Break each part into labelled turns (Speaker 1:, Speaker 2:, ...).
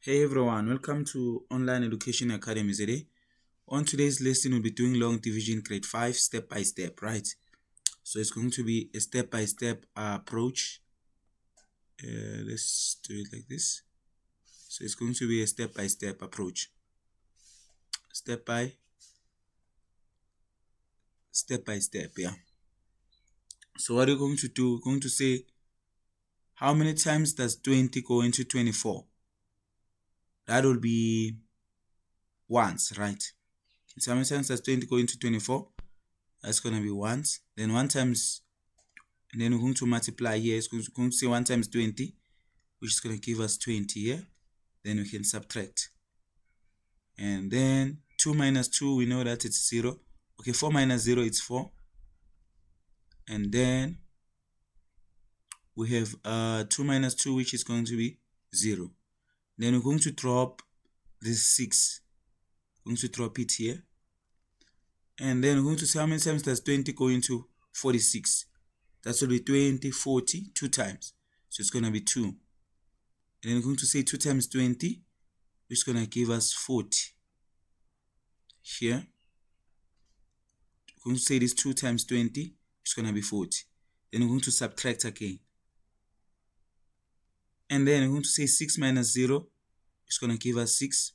Speaker 1: Hey everyone, welcome to Online Education Academy today. On today's lesson, we'll be doing long division grade 5 step by step, right? So it's going to be a step-by-step approach. Let's do it like this. So it's going to be a step-by-step approach. Step by step, yeah. So what are you going to do? We're going to say, how many times does 20 go into 24? That will be once, right? So how many times does 20 go into 24? That's going to be once. Then 1 times, and then we're going to multiply here. It's going to say 1 times 20, which is going to give us 20 here. Then we can subtract. And then 2 minus 2, we know that it's 0. Okay, 4 minus 0, it's 4. And then we have 2 minus 2, which is going to be 0. Then we're going to drop this 6. We're going to drop it here. And then we're going to say how many times does 20 go into 46? That will be 20, 40, 2 times. So it's going to be 2. And then we're going to say 2 times 20, which is going to give us 40. Here, we're going to say this 2 times 20, which is going to be 40. Then we're going to subtract again. And then we're going to say 6 minus 0, it's going to give us 6.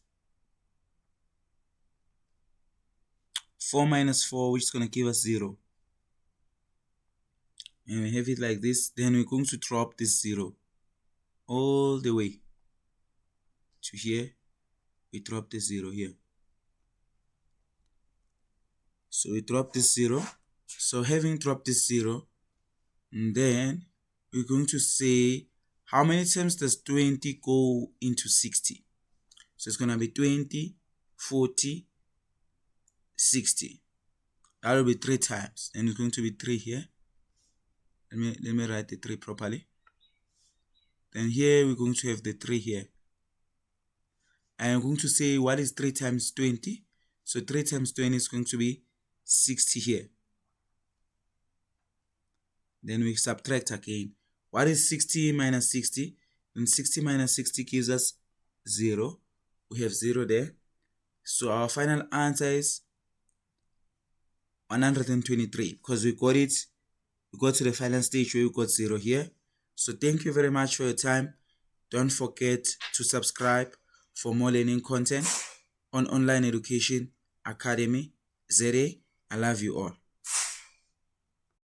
Speaker 1: 4 minus 4, which is going to give us 0. And we have it like this. Then we're going to drop this 0 all the way to here. We drop this 0 here. So we drop this 0. So having dropped this 0, and then we're going to say, how many times does 20 go into 60? So it's going to be 20, 40, 60. That will be 3 times. And it's going to be 3 here. Let me write the 3 properly. Then here we're going to have the 3 here. And I'm going to say, what is 3 times 20? So 3 times 20 is going to be 60 here. Then we subtract again. What is 60 minus 60? And 60 minus 60 gives us 0. We have 0 there. So our final answer is 123 because we got it. We got to the final stage where we got 0 here. So thank you very much for your time. Don't forget to subscribe for more learning content on Online Education Academy ZA. I love you all.